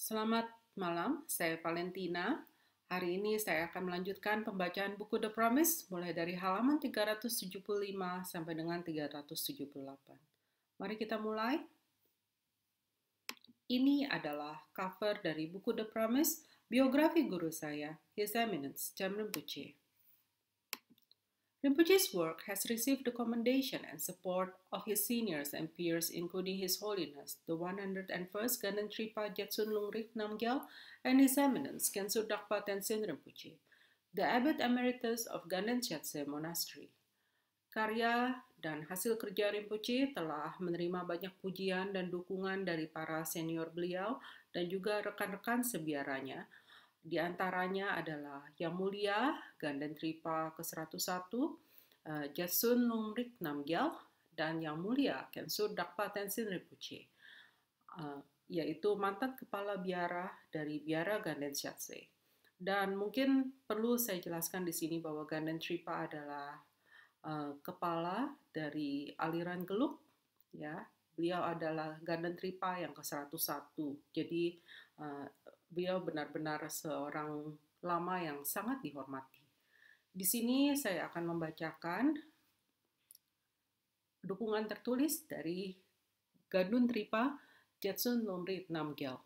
Selamat malam, saya Valentina. Hari ini saya akan melanjutkan pembacaan buku The Promise mulai dari halaman 375 sampai dengan 378. Mari kita mulai. Ini adalah cover dari buku The Promise, biografi guru saya, His Eminence Cham Rinpoche. Rinpoche's work has received the commendation and support of his seniors and peers, including His Holiness, the 101st Ganden Tripa Jetsun Lungrik Namgyal, and His Eminence Kensur Dakpa Tenzin Rinpoche, the Abbot Emeritus of Ganden Gyatse Monastery. Karya dan hasil kerja Rinpoche telah menerima banyak pujian dan dukungan dari para senior beliau dan juga rekan-rekan sebiaranya. Di antaranya adalah Yang Mulia Ganden Tripa ke-101, Jetsun Lungrik Namgyal, dan Yang Mulia Kensur Dakpa Tenzin Rinpoche, yaitu mantan kepala biara dari biara Ganden Gyatse. Dan mungkin perlu saya jelaskan di sini bahwa Ganden Tripa adalah kepala dari aliran Gelug, ya. Beliau adalah Ganden Tripa yang ke-101. Jadi beliau benar-benar seorang lama yang sangat dihormati. Di sini saya akan membacakan dukungan tertulis dari Ganden Tripa Jetsun Lungrik Namgyal.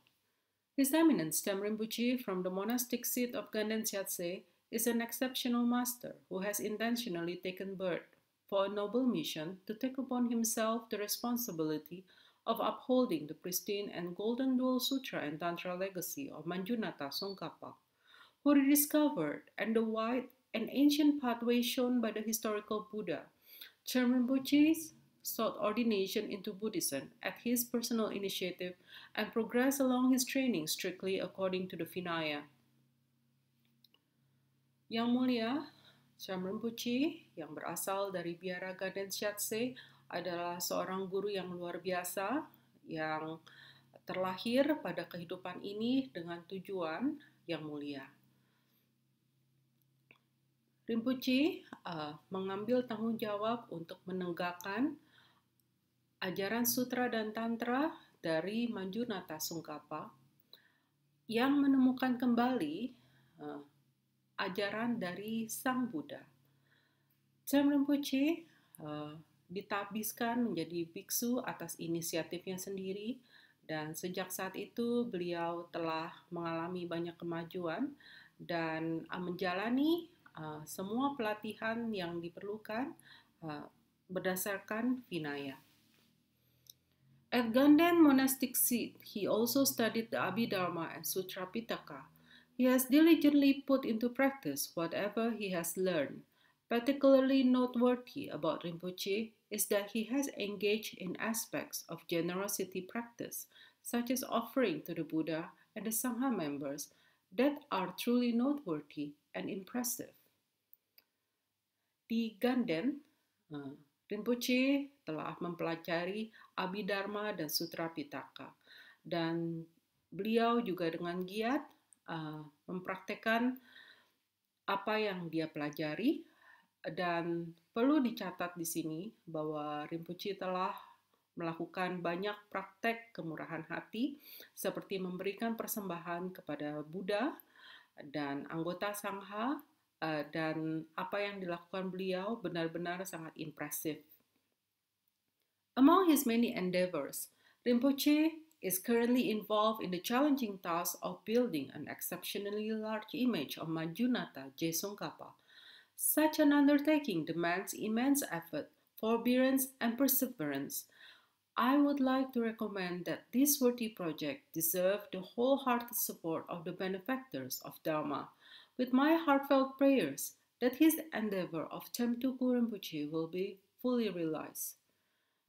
His Eminence Cham Rinpoche from the monastic seat of Ganden Gyatse is an exceptional master who has intentionally taken birth for a noble mission to take upon himself the responsibility of upholding the pristine and golden dual sutra and tantra legacy of Manjunata Tsongkhapa, who rediscovered and the wide and ancient pathway shown by the historical Buddha. Cham Rinpoche sought ordination into Buddhism at his personal initiative and progressed along his training strictly according to the Vinaya. Yang Mulia Cham Rinpoche yang berasal dari biara Ganden Gyatse adalah seorang guru yang luar biasa yang terlahir pada kehidupan ini dengan tujuan yang mulia. Rinpoche mengambil tanggung jawab untuk menegakkan ajaran sutra dan tantra dari Manjunata Tsongkhapa yang menemukan kembali ajaran dari Sang Buddha. Cham Rinpoche ditabiskan menjadi biksu atas inisiatifnya sendiri, dan sejak saat itu beliau telah mengalami banyak kemajuan dan menjalani semua pelatihan yang diperlukan berdasarkan Vinaya. At Ganden monastic seat, he also studied the Abhidharma and Sutra Pitaka. He has diligently put into practice whatever he has learned. Particularly noteworthy about Rinpoche is that he has engaged in aspects of generosity practice, such as offering to the Buddha and the Sangha members, that are truly noteworthy and impressive. Di Ganden, Rinpoche telah mempelajari Abhidharma dan Sutra Pitaka, dan beliau juga dengan giat mempraktekkan apa yang dia pelajari. Dan perlu dicatat di sini bahwa Rinpoche telah melakukan banyak praktek kemurahan hati seperti memberikan persembahan kepada Buddha dan anggota Sangha, dan apa yang dilakukan beliau benar-benar sangat impresif. Among his many endeavors, Rinpoche is currently involved in the challenging task of building an exceptionally large image of Manjunata Je Tsongkhapa. Such an undertaking demands immense effort, forbearance, and perseverance. I would like to recommend that this worthy project deserve the wholehearted support of the benefactors of Dharma, with my heartfelt prayers that his endeavor of Cham Tuku Rinpoche will be fully realized.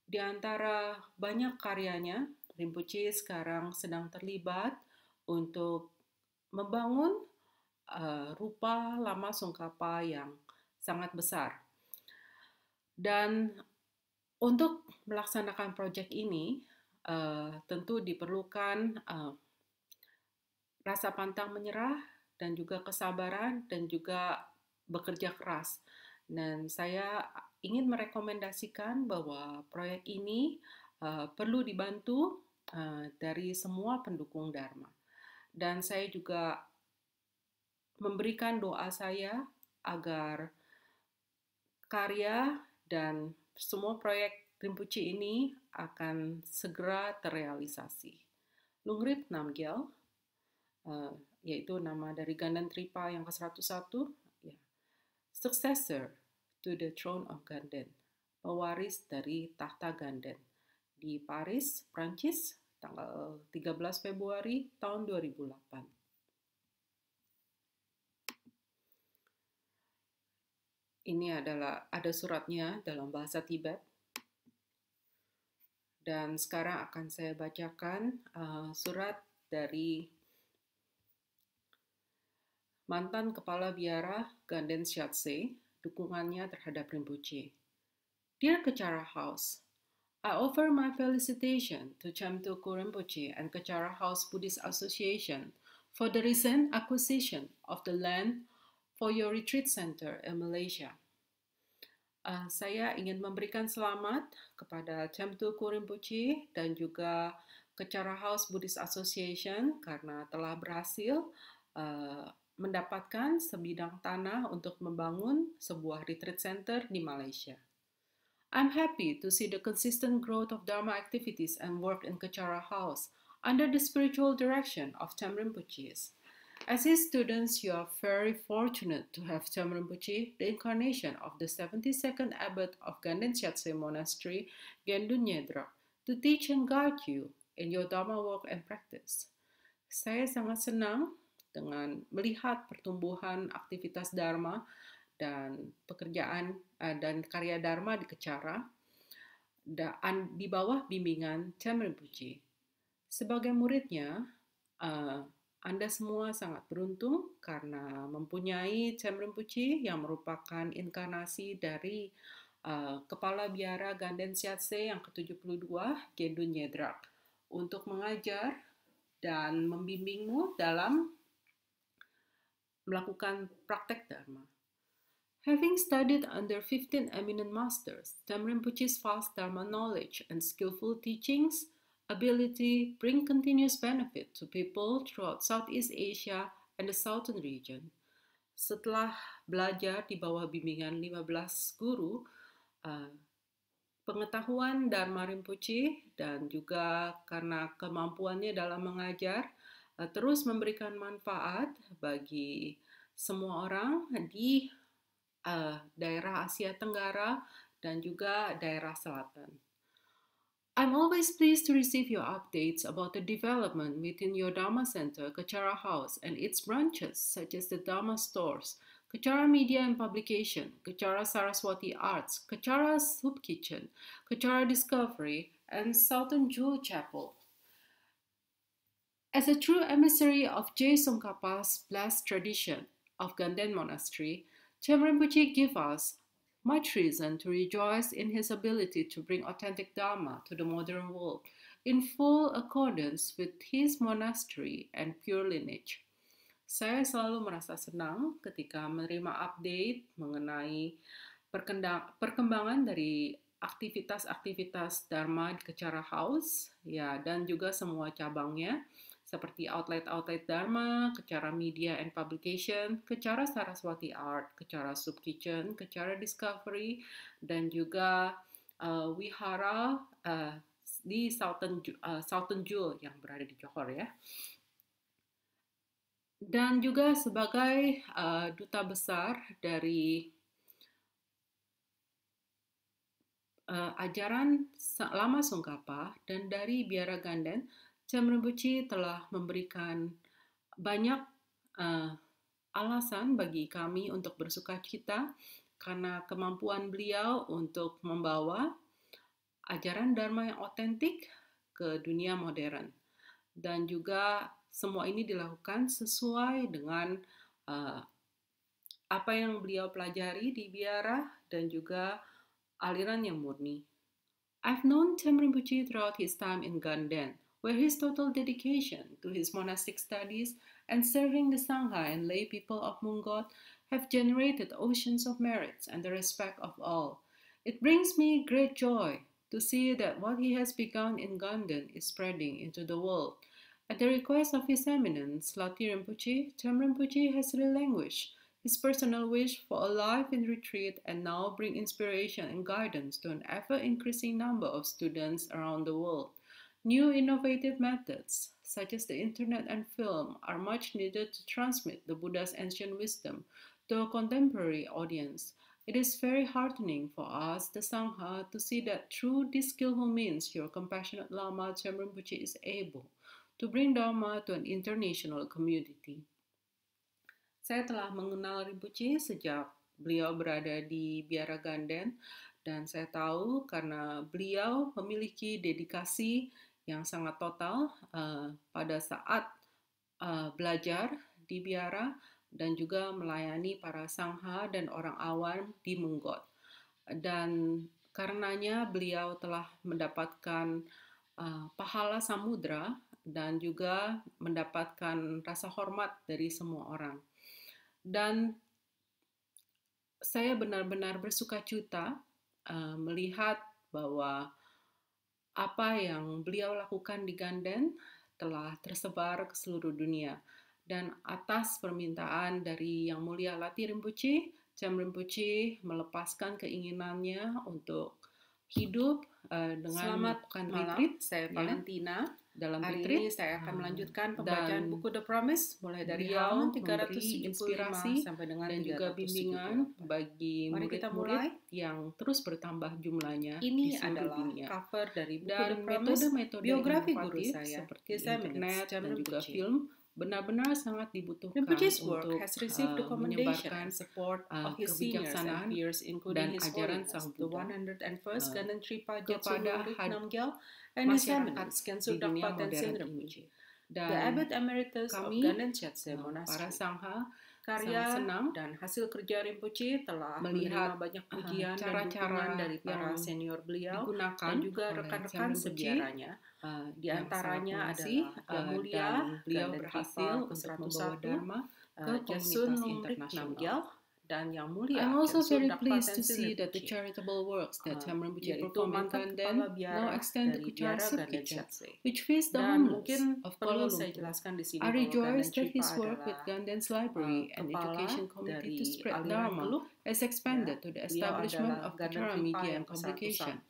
Di antara banyak karyanya, Rinpoche sekarang sedang terlibat untuk membangun rupa Lama Tsongkhapa yang sangat besar. Dan untuk melaksanakan proyek ini tentu diperlukan rasa pantang menyerah dan juga kesabaran dan juga bekerja keras. Dan saya ingin merekomendasikan bahwa proyek ini perlu dibantu dari semua pendukung Dharma. Dan saya juga memberikan doa saya agar karya dan semua proyek Rinpoche ini akan segera terrealisasi. Lungrip Namgyal, yaitu nama dari Ganden Tripa yang ke-101, ya, successor to the throne of Ganden, pewaris dari tahta Ganden, di Paris, Prancis, tanggal 13 Februari tahun 2008. Ini ada suratnya dalam bahasa Tibet. Dan sekarang akan saya bacakan surat dari mantan Kepala Biara Ganden Shiatse, dukungannya terhadap Rinpoche. Dear Kechara House, I offer my felicitation to Chamtuku Rinpoche and Kechara House Buddhist Association for the recent acquisition of the land for your retreat center in Malaysia. Saya ingin memberikan selamat kepada Chamtuku Rinpoche dan juga Kechara House Buddhist Association karena telah berhasil mendapatkan sebidang tanah untuk membangun sebuah retreat center di Malaysia. I'm happy to see the consistent growth of Dharma activities and work in Kechara House under the spiritual direction of Cham Rinpoche. As his students, you are very fortunate to have Cham Rinpoche, the incarnation of the 72nd abbot of Ganden Shiatse Monastery, Gendun Nyedrak, to teach and guide you in your Dharma work and practice. Saya sangat senang dengan melihat pertumbuhan aktivitas Dharma dan pekerjaan dan karya Dharma di Kechara di bawah bimbingan Cham Rinpoche. Sebagai muridnya, Anda semua sangat beruntung karena mempunyai Cham Rinpoche yang merupakan inkarnasi dari Kepala Biara Ganden Shiatse yang ke-72, Gendun Nyedrak, untuk mengajar dan membimbingmu dalam melakukan praktek Dharma. Having studied under 15 eminent masters, Cham Rinpoche's vast Dharma knowledge and skillful teachings, ability bring continuous benefit to people throughout Southeast Asia and the Southern region. Setelah belajar di bawah bimbingan 15 guru, pengetahuan Dharma Rinpoche dan juga karena kemampuannya dalam mengajar terus memberikan manfaat bagi semua orang di daerah Asia Tenggara dan juga daerah selatan. I'm always pleased to receive your updates about the development within your Dharma Center, Kechara House, and its branches such as the Dharma Stores, Kechara Media and Publication, Kechara Saraswati Arts, Kechara Soup Kitchen, Kechara Discovery, and Southern Jewel Chapel. As a true emissary of J. Tsongkhapa's blessed tradition of Ganden Monastery, Cham Rinpoche gives us much reason to rejoice in his ability to bring authentic Dharma to the modern world in full accordance with his monastery and pure lineage. Saya selalu merasa senang ketika menerima update mengenai perkembangan dari aktivitas-aktivitas Dharma di Kechara House, ya, dan juga semua cabangnya, seperti outlet-outlet Dharma, Kechara Media and Publication, Kechara Saraswati Art, Kechara Soup Kitchen, Kechara Discovery, dan juga wihara di Southern Jewel yang berada di Johor, ya. Dan juga sebagai duta besar dari ajaran Lama Tsongkhapa dan dari Biara Ganden, Cham Rinpoche telah memberikan banyak alasan bagi kami untuk bersukacita karena kemampuan beliau untuk membawa ajaran Dharma yang otentik ke dunia modern. Dan juga semua ini dilakukan sesuai dengan apa yang beliau pelajari di biara dan juga aliran yang murni. I've known Cham Rinpoche throughout his time in Ganden, where his total dedication to his monastic studies and serving the Sangha and lay people of Mungot have generated oceans of merits and the respect of all. It brings me great joy to see that what he has begun in Ganden is spreading into the world, At the request of His Eminence Lati Rinpoche, Chem Rinpoche has relinquished his personal wish for a life in retreat and now bring inspiration and guidance to an ever-increasing number of students around the world. New innovative methods, such as the internet and film, are much needed to transmit the Buddha's ancient wisdom to a contemporary audience. It is very heartening for us, the Sangha, to see that through these skillful means, your compassionate Lama Chem Rinpoche is able to bring Dharma to an international community. Saya telah mengenal Rinpoche sejak beliau berada di Biara Ganden, dan saya tahu karena beliau memiliki dedikasi yang sangat total pada saat belajar di Biara dan juga melayani para sangha dan orang awam di Munggot. Dan karenanya beliau telah mendapatkan pahala samudra dan juga mendapatkan rasa hormat dari semua orang. Dan saya benar-benar bersukacita melihat bahwa apa yang beliau lakukan di Ganden telah tersebar ke seluruh dunia. Dan atas permintaan dari Yang Mulia Lati Rinpoche, Chem Rinpoche melepaskan keinginannya untuk hidup dengan melakukan retreat. Saya Valentina. Dalam hari ini saya akan melanjutkan pembacaan buku The Promise mulai dari halaman 375 sampai dengan dan juga bimbingan bagi murid-murid yang terus bertambah jumlahnya. Ini adalah dunia. Cover dari buku The Promise, metode biografi guru saya seperti internet dan juga film benar-benar sangat dibutuhkan untuk menyebarkan support kebijaksanaan dan ajaran Sang Buddha kepada masyarakat di dunia modern ini. Dan kami, para sangha, karya dan hasil kerja Rinpoche telah melihat banyak pujian cara-cara dari para senior beliau dan juga rekan-rekan sejarahnya. Di antaranya adalah Yang Mulia beliau berhasil untuk membawa Dharma ke komunitas internasional. Dan Yang Mulia, I'm also very pleased to see that the charitable works that Chem Rinpoche performed in Ganden now extend to Kuchar Kitchen, which feeds the homeless of Kuala Lumpur. I rejoice that his work with Ganden's library and education committee to spread Dharma has expanded to the establishment of Kuchara Media and Publication.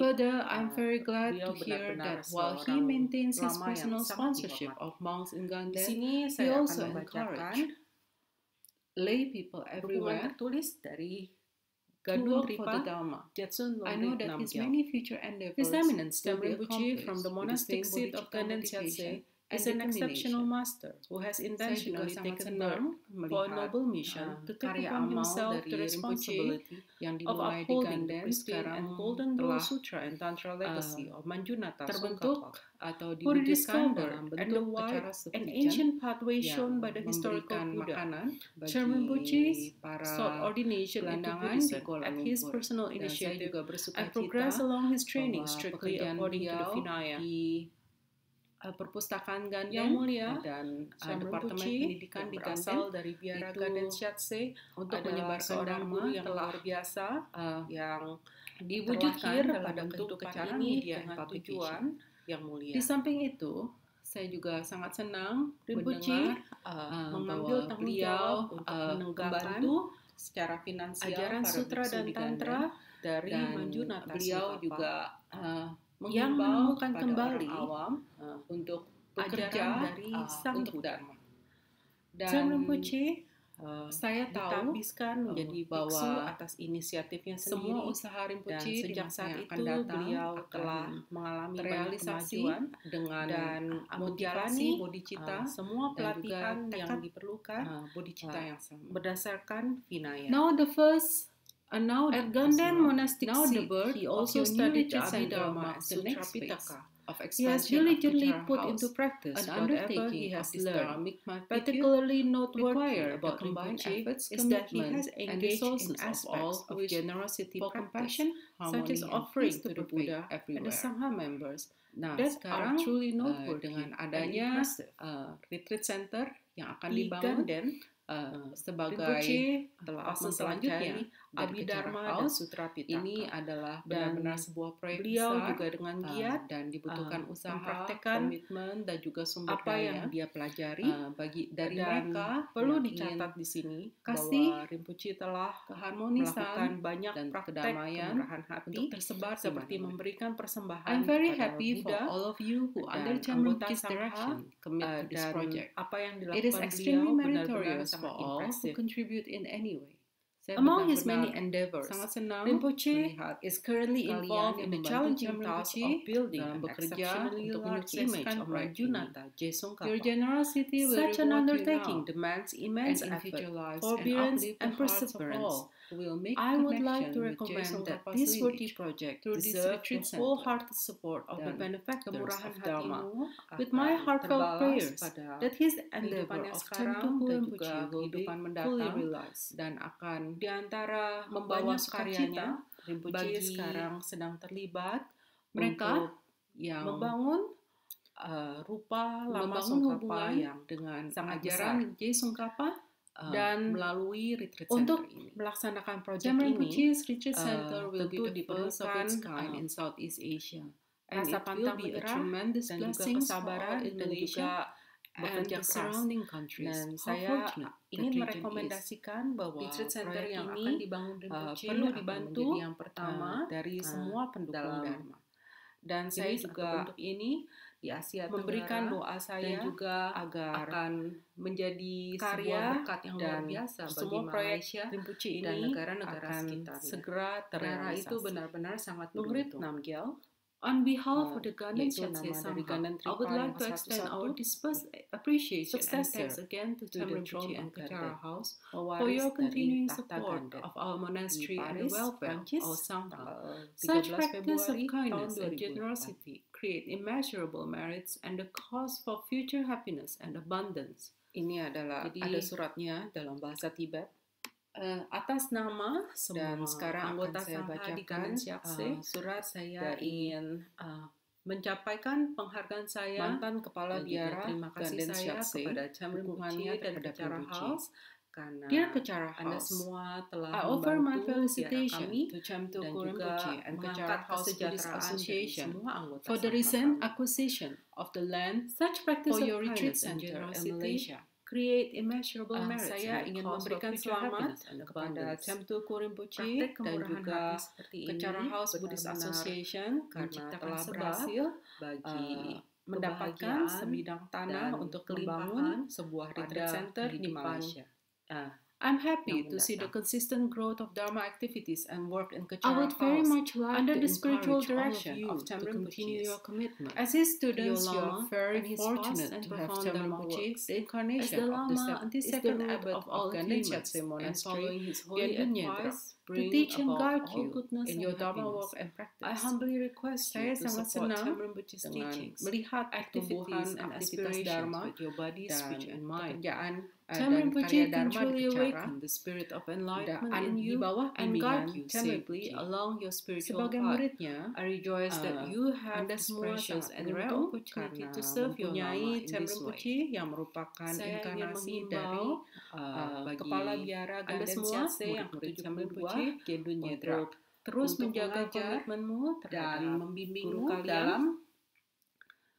Further, I'm very glad to hear that while he maintains his personal sponsorship of monks in Ganden, he also encouraged lay people everywhere tertulis dari Gadun Tripa I know that his many future endeavors His Eminence Chem Rinpoche from the monastic seat of Ganden Chiatse is an exceptional master who has intentionally taken birth for a noble mission to take upon himself the responsibility of upholding the pristine and golden rule sutra and tantra legacy of Manjunata terbentuk atau diwujudkan dalam bentuk acara and ancient pathway shown by the historical Buddha. Chem Rinpoche sought ordination into Buddhism at his personal initiative and progressed along his training strictly according to the Vinaya. Perpustakaan Ganden dan Departemen Pendidikan di Ganden dari Biara Ganden Chiatse untuk menyebarkan Dharma yang luar biasa yang diwujudkan dalam bentuk acara media dengan tujuan yang mulia. Di samping itu, saya juga sangat senang Rinpoche mengambil tanggung jawab untuk membantu secara finansial ajaran sutra dan tantra dari Manjunata. Beliau juga yang menemukan kembali awam untuk bekerja dari Sang Buddha. Dan Rinpoche saya tahu menjadi bahwa atas inisiatifnya sendiri semua usaha Rinpoche dan sejak saat itu beliau telah mengalami realisasi dengan dan motivasi bodhicitta semua pelatihan yang diperlukan bodhicitta yang sama berdasarkan Vinaya. Now at Ganden monastic seat, he also studied the Abhidharma Sutra Pitaka. He has diligently put into practice whatever he has learned. Particularly noteworthy about Rinpoche is that he has engaged in aspects of generosity practice, such as offering to the Buddha and the Sangha members. That are truly noteworthy dengan adanya retreat center yang akan dibangun sebagai Rinpoche telah fase selanjutnya mempelajari dari Abhidharma Kecara dan House. Sutra Pitaka. Ini adalah Dan benar-benar sebuah proyek beliau besar juga dengan giat dan dibutuhkan usaha, mempraktekkan komitmen, dan juga sumber apa yang daya dia pelajari. dari Dan mereka perlu yang dicatat ingin di sini kasih, bahwa Rinpoche telah keharmonisan, melakukan banyak dan praktek kedamaian kemurahan hati untuk tersebar di seperti mana-mana. memberikan persembahan I'm very kepada happy for Buddha all of you who under dan Chan anggota Rinpoche's Sangha, direction commit to this dan project. apa yang It is dilakukan extremely beliau benar-benar meritorious for sangat all who impresif. contribute in any way. Saya Among his many benar-benar endeavors, sangat senang Rinpoche melihat is currently kalian involved yang in the membantu challenging Chan task Rinpoche of building dalam an bekerja exceptionally untuk large image menyukseskan of proyek ini. Ranjunata Je Your Tsongkhapa. generosity will Such an reward you undertaking now demands and immense in effort, future lives, and forbearance, uplift the and hearts of perseverance. all who will make I would like to connection with Je recommend that Tsongkhapa's this worthy lineage project through this deserve the retreat center. wholehearted support of the Dan benefactors kemurahan of Dharma, hatimu with my akan heartfelt terbalas prayers pada that his kehidupan endeavor yang of sekarang Chan Tuku dan Rinpoche juga will be kehidupan fully mendatang, realized. dan akan Di antara membawa banyak karyanya, sukacita Rinpoche bagi sekarang sedang terlibat mereka untuk yang membangun rupa lama membangun Tsongkhapa hubungan yang dengan sangat ajaran Je Tsongkhapa dan melalui retreat untuk center ini. melaksanakan proyek Chan ini Rinpoche's retreat center will tentu be the first of its kind diperlukan in Southeast Asia, and rasa it will pantang be a menyerah tremendous dan juga blessing for all kesabaran in dan Malaysia juga and bekerja the keras. surrounding countries. Dan How saya fortunate ingin that region is. merekomendasikan bahwa Retreat center proyek yang ini akan dibangun Rinpoche perlu akan dibantu menjadi yang pertama dari semua pendukung dalam Dharma. Dan saya jenis atau juga bentuk ini di Asia memberikan Tenggara, doa dan saya juga agar akan menjadi sebuah karya berkat yang luar dan biasa bagi semua proyek Malaysia Rinpoche dan ini negara-negara akan sekitarnya. segera Daerah terrealisasi. itu benar-benar sangat Nungrit beruntung. Namgyal, On behalf of the Ganden yaitu Shatse nama dari Sangha, Ganden I would Tripa like yang to extend our ke-111, deepest appreciation and successor thanks again to to Chan the Rinpoche throne and of Kecara Ganden, House for pewaris your dari continuing tahta support Ganden of our di monastery and the Paris, welfare Prancis, of our Sangha. tanggal Such 13 practice of Februari kindness tahun and 2008. generosity create immeasurable merits and the cause for future happiness and abundance. Ini adalah Jadi, ada suratnya dalam bahasa Tibet. Atas nama semua Dan sekarang anggota akan saya Sangha di bacakan Ganden Shatse, surat saya dari ingin mencapaikan penghargaan saya mantan kepala dan juga biara terima kasih Ganden saya Shatse kepada Chan dukungannya Rinpoche dan terhadap Kecara Rinpoche. House, karena Dear Kecara Anda House, semua telah I offer my membantu biara felicitation kami to Chan dan Tuku juga Rinpoche and Kecara mengangkat House Buddhist kesejahteraan dari Association semua anggota for the Sangha recent kami. acquisition of the land such practice for of your retreat kindness and center in generosity. Malaysia create immeasurable merits Saya and ingin cause for memberikan future selamat happiness and kepada abundance. Chan Tuku Rinpoche Praktek dan kemurahan juga hati seperti ini Kecara House Buddhist benar-benar Association karena menciptakan telah sebab berhasil bagi mendapatkan kebahagiaan sebidang tanah dan untuk kelimpahan membangun sebuah retreat pada center di kehidupan Malaysia. I'm happy yang to see the mendatang. consistent growth of Dharma activities and work in I Kecara would very House much like under to the spiritual encourage all of direction you of Chan to Rinpoche. continue your commitment. As his students, Rio you are Lama very and his fortunate fast and to have profound Chan Dharma Rinpoche, works. the As incarnation the of Lama the is the second root abbot of of all Ganden attainments Shatse and Monastery, following his holy Gyalden advice, Nyedra, to bring teach and about guide all you goodness in and your Dharma happiness. work and practice. I humbly request you Saya to sangat support senang Chan Rinpoche's dengan teachings, melihat activities pertumbuhan and aktivitas aspirations Dharma with your body, dan speech, and mind. pekerjaan Chan dan Rinpoche karya can Dharma truly di Kecara awaken the spirit of enlightenment in di you bawah and bimbingan guide you Chan safely Rinpoche. along your spiritual Sebagai path. muridnya, I rejoice that you have Anda this semua precious sangat and rare beruntung opportunity karena to serve your Lama mempunyai in Chan this way. Rinpoche yang merupakan Saya ingin inkarnasi menghimbau dari bagi Kepala Biara Anda Ganden semua, Shatse yang murid-murid Chan ke-72 Rinpoche, Gyalden Nyedra untuk terus untuk menjaga mengajar komitmenmu dan terhadap membimbingmu guru kalian dalam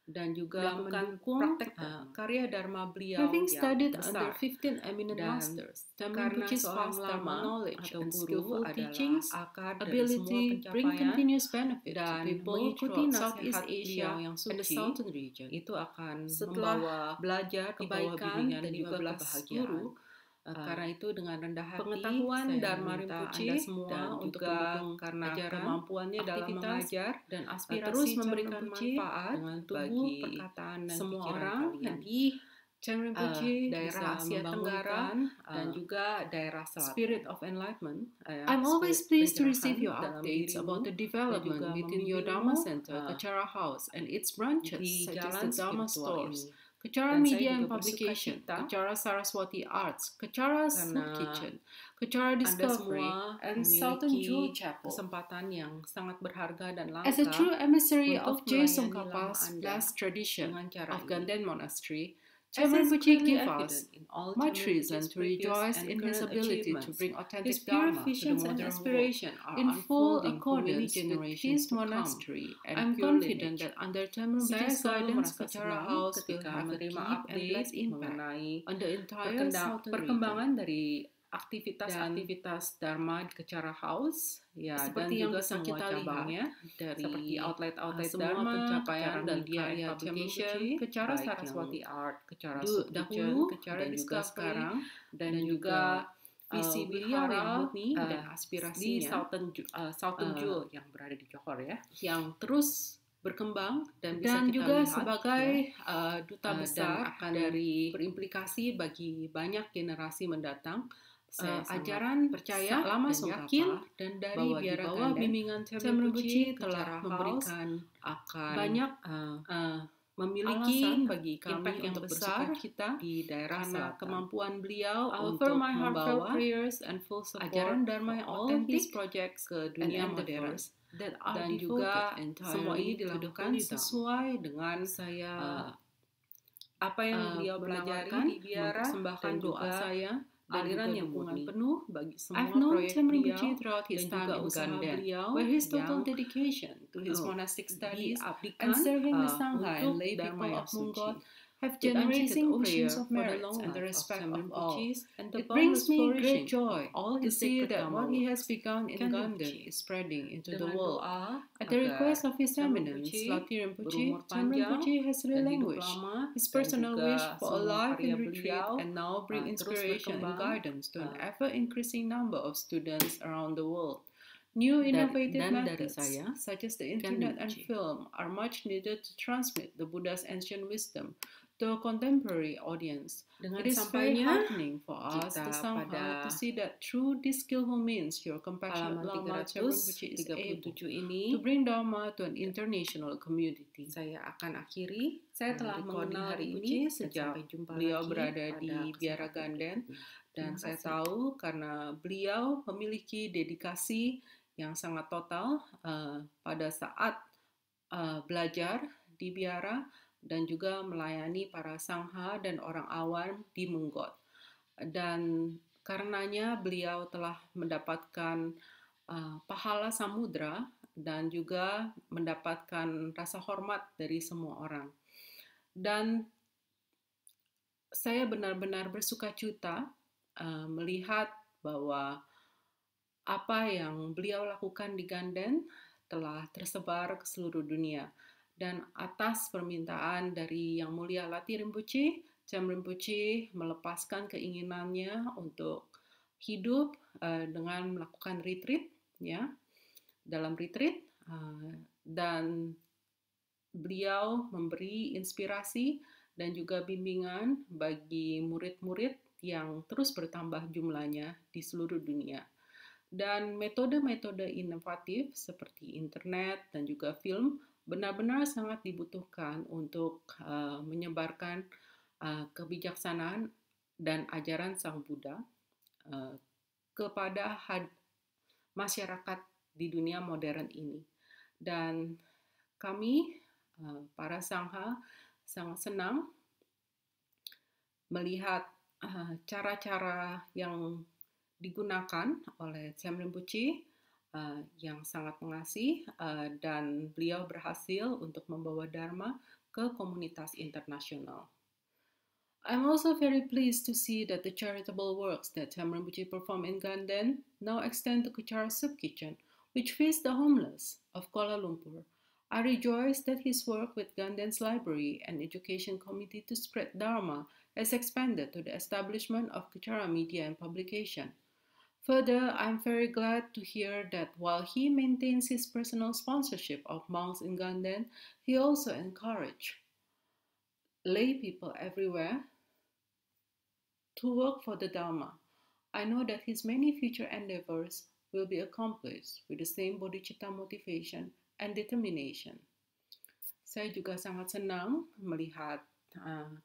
dan juga melakukan mendukung praktek karya Dharma beliau Having yang studied besar. under 15 eminent Dan masters, Chan karena Rinpoche's seorang vast lama Dharma knowledge atau and guru skillful adalah teachings, akar dari semua ability bring pencapaian continuous benefit to dan people mengikuti throughout Southeast nasihat Asia beliau yang and the suci Southern region. itu akan Setelah membawa belajar di bawah kebaikan bimbingan dan juga 15 kebahagiaan, guru. Karena itu dengan rendah hati pengetahuan saya Dharma meminta Rinpoche Anda semua dan untuk juga mendukung karena ajaran, kemampuannya dalam aktivitas, mengajar dan aspirasi terus Chan memberikan Rinpoche manfaat dengan tubuh, bagi perkataan dan semua pikiran orang kalian di Chan Rinpoche daerah bisa Asia Tenggara membangunkan dan juga daerah selatan. spirit of enlightenment. I'm always pleased to receive your dalam updates dirimu about the dan juga development within your membimbingmu, Dharma Center, Kecara House, and its branches di such as jalan the Dharma spiritual Stores, ini. Kecara Dan saya Media juga and bersuka Publication, cita Kecara Saraswati Arts, Kecara Food karena Kitchen, Kecara Anda Discovery, semua and Southern memiliki Jewel Chapel. kesempatan yang sangat berharga dan langka As a true emissary of untuk Je melayani Tsongkhapa's lama Anda last tradition dengan cara of ini. Ganden Monastery, As Chairman is Pucci clearly gives evident us in all much Chairman reason Pucci's to previous rejoice and in his current ability to achievements. bring His authentic pure Dharma to the visions and modern world aspiration are in full unfolding for many accordance with generations his to come. monastery and I'm pure confident lineage. that under Chairman Saya Pucci's selalu guidance, merasa Kecara senang House will ketika have a menerima deep and update blessed impact mengenai on the entire southern region. perkembangan dari Dan aktivitas Dharma di Kecara House, ya, dan seperti yang juga bisa semua kita cabangnya, lihat dari seperti outlet semua Dharma, pencapaian Kecara dan Media and karya Chairman Publication, Pucci, Kecara baik Saraswati yang Art, Kecara Soup Kitchen, dahulu Kecara dan juga Discovery, sekarang, dan juga visi beliau yang Wihara, murni dan di aspirasinya Southern Jewel yang berada di Johor, ya, yang terus berkembang dan bisa kita juga lihat, sebagai duta besar dan akan dari berimplikasi bagi banyak generasi mendatang. Saya Ajaran percaya lama dan Songkhapa yakin dan dari bahwa di Biara bawah Ganden, bimbingan Chairman Pucci telah telah memberikan akan banyak memiliki alasan bagi kami impact yang untuk besar bersukacita di daerah karena selatan. kemampuan beliau I untuk offer my heartfelt membawa prayers and full support ajaran Dharma for yang all his otentik projects ke and dunia modern, endeavors that are dan devoted juga entirely semua ini to the dilakukan holy Dhamma. sesuai dengan Saya apa yang beliau pelajari menawarkan, di biara, mempersembahkan dan doa juga saya dan aliran juga yang dukungan murni penuh bagi semua I've known proyek Chairman beliau Pucci throughout his dan time juga in usaha Ganden, beliau where his total yang dedication to his monastic studies diabdikan and serving the Sangha and untuk lay Dharma people yang of Mungot suci. have With generated unceasing oceans prayer of for the merits long and the life of respect Chairman of all. Pucci and the It brings boundless me flourishing great joy of all to his see sacred that Dharma what he has works. begun in Kanjeng Ganden Pucci, is spreading into the dengan world. doa At the request agar of His Chairman Eminence, Pucci Lati Rinpoche, berumur Chairman panjang Pucci has dan hidup relinquished lama his dan personal juga wish for a semua life karya in retreat beliau and now bring terus inspiration and berkembang guidance to an uh, ever-increasing number of students around the world. New innovative dari methods, saya, such as the Kanjeng internet and Pucci. film, are much needed to transmit the Buddha's ancient wisdom to a contemporary audience. Dengan It is very sampainya heartening for us, kita the Sangha, pada to see that through this skillful means, your compassionate halaman Lama Chairman Pucci is able 337 ini, to bring Dharma to an international community. saya akan akhiri. Saya telah recording mengenal hari Pucci ini sejak sampai jumpa beliau lagi berada pada di Biara kesempatan Ganden, berikutnya. dan Terima saya kasih. tahu karena beliau memiliki dedikasi yang sangat total pada saat belajar di biara dan juga melayani para sangha dan orang awam di Munggot. Dan karenanya beliau telah mendapatkan pahala samudra dan juga mendapatkan rasa hormat dari semua orang. Dan saya benar-benar bersukacita melihat bahwa apa yang beliau lakukan di Ganden telah tersebar ke seluruh dunia. Dan atas permintaan dari Yang Mulia Lati Rinpoche, Chairman Rinpoche melepaskan keinginannya untuk hidup dengan melakukan retreat, ya, dalam retreat, dan beliau memberi inspirasi dan juga bimbingan bagi murid-murid yang terus bertambah jumlahnya di seluruh dunia. Dan metode-metode inovatif seperti internet dan juga film benar-benar sangat dibutuhkan untuk menyebarkan kebijaksanaan dan ajaran Sang Buddha kepada masyarakat di dunia modern ini. Dan kami, para sangha, sangat senang melihat cara-cara yang digunakan oleh Chairman Rinpoche yang sangat mengasih dan beliau berhasil untuk membawa Dharma ke komunitas internasional. I'm also very pleased to see that the charitable works that Chairman Rinpoche performed in Ganden now extend to Kuchara Soup Kitchen, which feeds the homeless of Kuala Lumpur. I rejoice that his work with Ganden's library and education committee to spread Dharma has expanded to the establishment of Kuchara Media and Publication. Further, I'm very glad to hear that while he maintains his personal sponsorship of monks in Ganden, he also encouraged lay people everywhere to work for the Dharma. I know that his many future endeavors will be accomplished with the same bodhicitta motivation and determination. Saya juga sangat senang melihat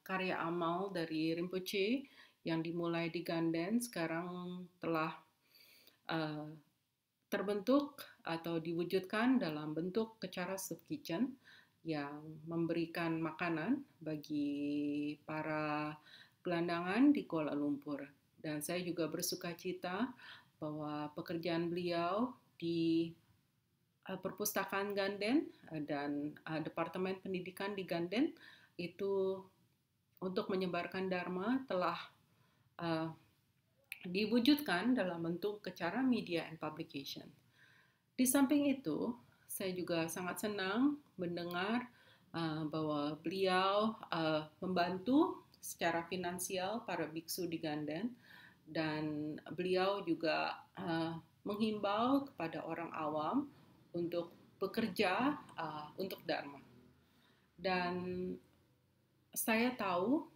karya amal dari Rinpoche yang dimulai di Ganden sekarang telah terbentuk atau diwujudkan dalam bentuk Kuchara Soup Kitchen yang memberikan makanan bagi para gelandangan di Kuala Lumpur. Dan saya juga bersuka cita bahwa pekerjaan beliau di Perpustakaan Ganden dan Departemen Pendidikan di Ganden itu untuk menyebarkan Dharma telah diwujudkan dalam bentuk acara media and publication. Di samping itu, saya juga sangat senang mendengar bahwa beliau membantu secara finansial para biksu di Ganden dan beliau juga menghimbau kepada orang awam untuk bekerja untuk Dharma. Dan saya tahu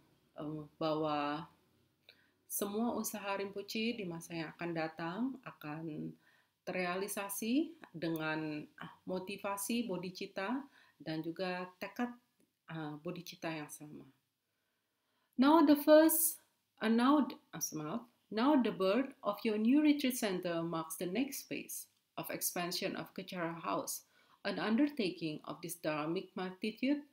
bahwa semua usaha Rinpoche di masa yang akan datang akan terrealisasi dengan motivasi bodhicitta dan juga tekad bodhicitta yang sama. Now the birth of your new retreat center marks the next phase of expansion of Kechara House. An undertaking of this dharmic magnitude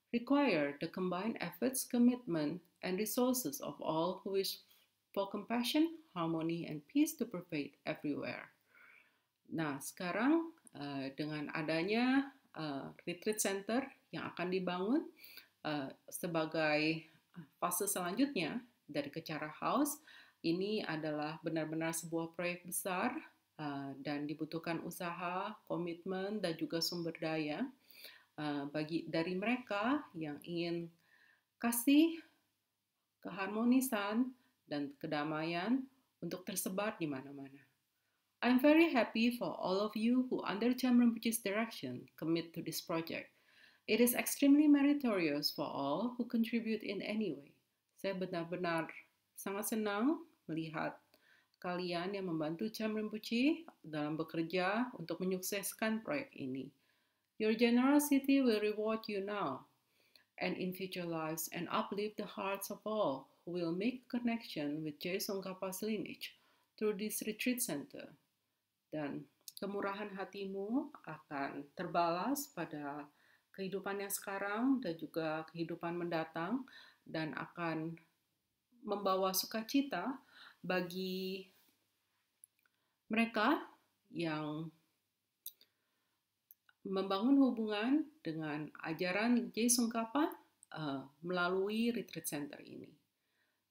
require the combined efforts, commitment, and resources of all who wish for compassion, harmony, and peace to pervade everywhere. Nah, sekarang dengan adanya retreat center yang akan dibangun sebagai fase selanjutnya dari Kechara House, ini adalah benar-benar sebuah proyek besar dan dibutuhkan usaha, komitmen, dan juga sumber daya dari mereka yang ingin kasih keharmonisan dan kedamaian untuk tersebar di mana-mana. I'm very happy for all of you who, under Cham Rinpoche's direction, commit to this project. It is extremely meritorious for all who contribute in any way. Saya benar-benar sangat senang melihat kalian yang membantu Cham Rinpoche dalam bekerja untuk menyukseskan proyek ini. Your generosity will reward you now and in future lives and uplift the hearts of all who will make connection with Je Tsongkhapa's lineage through this retreat center. Dan kemurahan hatimu akan terbalas pada kehidupan yang sekarang dan juga kehidupan mendatang dan akan membawa sukacita bagi mereka yang membangun hubungan dengan ajaran Je Tsongkhapa melalui retreat center ini.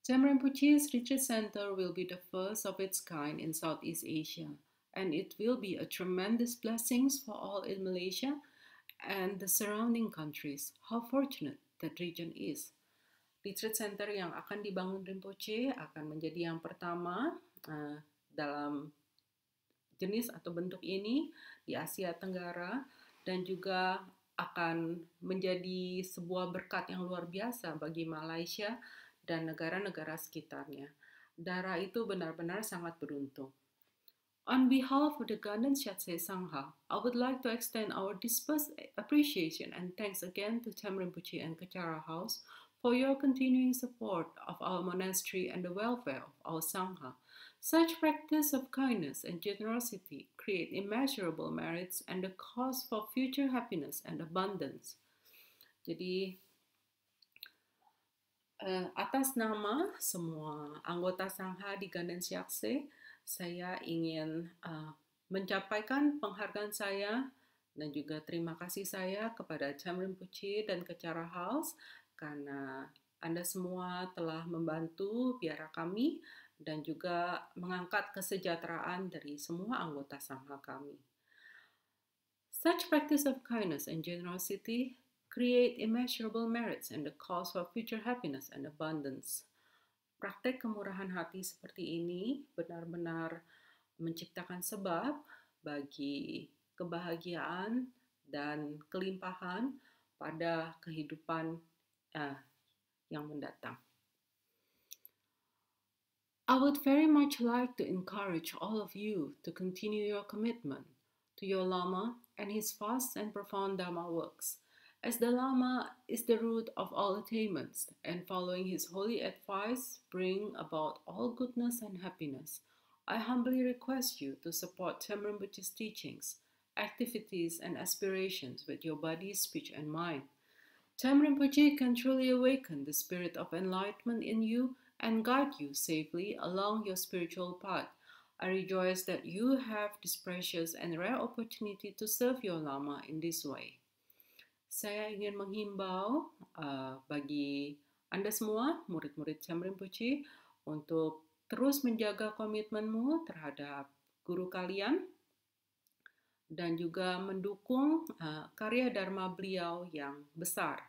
Cham Rinpoche's retreat center will be the first of its kind in Southeast Asia, and it will be a tremendous blessing for all in Malaysia and the surrounding countries. How fortunate that region is. Retreat center yang akan dibangun Rinpoche akan menjadi yang pertama dalam jenis atau bentuk ini di Asia Tenggara dan juga akan menjadi sebuah berkat yang luar biasa bagi Malaysia dan negara-negara sekitarnya. Dara itu benar-benar sangat beruntung. On behalf of the Ganden Shatse Sangha, I would like to extend our dispersed appreciation and thanks again to Cham Rinpoche and Kechara House for your continuing support of our monastery and the welfare of our Sangha. Such practice of kindness and generosity create immeasurable merits and the cause for future happiness and abundance. Jadi, atas nama semua anggota Sangha di Ganden Siakse, saya ingin mencapaikan penghargaan saya dan juga terima kasih saya kepada Cham Rinpoche dan Kechara House karena Anda semua telah membantu biara kami dan juga mengangkat kesejahteraan dari semua anggota Sangha kami. Such practice of kindness and generosity create immeasurable merits and the cause for future happiness and abundance. Praktek kemurahan hati seperti ini benar-benar menciptakan sebab bagi kebahagiaan dan kelimpahan pada kehidupan yang mendatang. I would very much like to encourage all of you to continue your commitment to your Lama and his vast and profound Dharma works, as the Lama is the root of all attainments, and following his holy advice bring about all goodness and happiness. I humbly request you to support Cham Rinpoche's teachings, activities, and aspirations with your body, speech, and mind. Cham Rinpoche can truly awaken the spirit of enlightenment in you and guide you safely along your spiritual path. I rejoice that you have this precious and rare opportunity to serve your Lama in this way. Saya ingin menghimbau bagi Anda semua, murid-murid Cham Rinpoche, untuk terus menjaga komitmenmu terhadap guru kalian dan juga mendukung karya dharma beliau yang besar.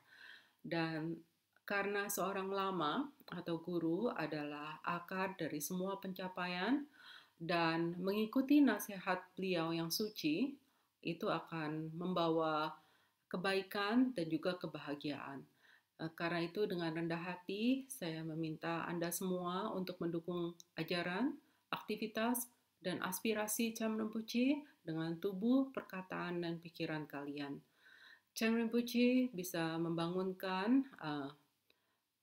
Dan karena seorang lama atau guru adalah akar dari semua pencapaian dan mengikuti nasihat beliau yang suci, itu akan membawa kebaikan dan juga kebahagiaan. Karena itu dengan rendah hati saya meminta Anda semua untuk mendukung ajaran, aktivitas, dan aspirasi Cham Rinpoche dengan tubuh, perkataan, dan pikiran kalian. Cham Rinpoche bisa membangunkan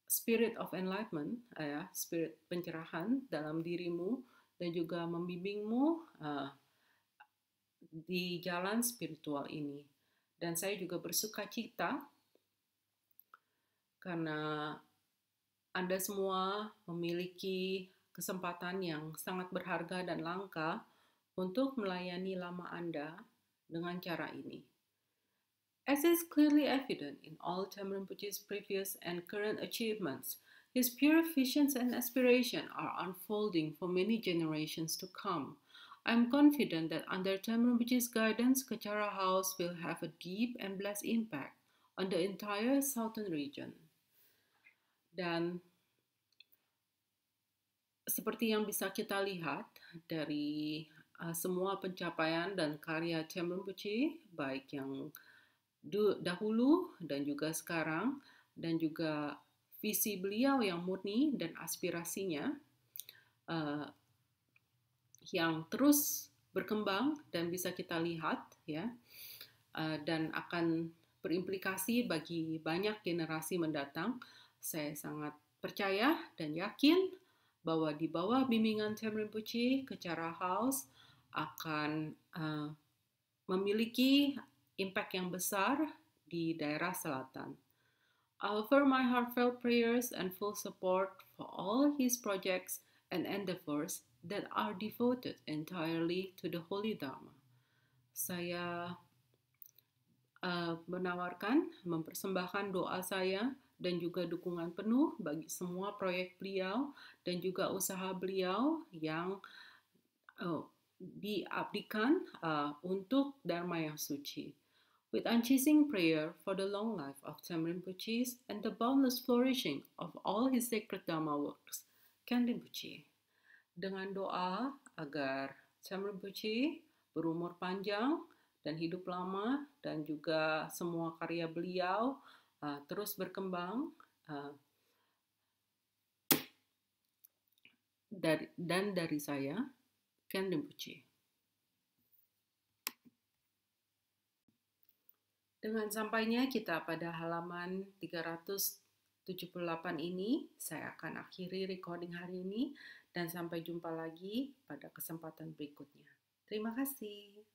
spirit of enlightenment, spirit pencerahan dalam dirimu dan juga membimbingmu di jalan spiritual ini. Dan saya juga bersuka cita karena Anda semua memiliki kesempatan yang sangat berharga dan langka untuk melayani lama Anda dengan cara ini. As is clearly evident in all Cham Rinpoche's previous and current achievements, his pure visions and aspirations are unfolding for many generations to come. I am confident that under Cham Rinpoche's guidance, Kachara House will have a deep and blessed impact on the entire southern region. Dan seperti yang bisa kita lihat dari semua pencapaian dan karya Cham Rinpoche, baik yang dahulu dan juga sekarang, dan juga visi beliau yang murni dan aspirasinya yang terus berkembang dan bisa kita lihat ya, dan akan berimplikasi bagi banyak generasi mendatang. Saya sangat percaya dan yakin bahwa di bawah bimbingan Cham Rinpoche, Kachara House akan memiliki impact yang besar di daerah selatan. I offer my heartfelt prayers and full support for all his projects and endeavors that are devoted entirely to the Holy Dharma. Saya mempersembahkan doa saya dan juga dukungan penuh bagi semua proyek beliau dan juga usaha beliau yang diabdikan untuk Dharma yang suci. With unceasing prayer for the long life of Cham Rinpoche and the boundless flourishing of all his sacred Dharma works, Ken Rinpoche. Dengan doa agar Cham Rinpoche berumur panjang dan hidup lama dan juga semua karya beliau terus berkembang dari saya, Ken Rinpoche. Dengan sampainya kita pada halaman 378 ini, saya akan akhiri recording hari ini dan sampai jumpa lagi pada kesempatan berikutnya. Terima kasih.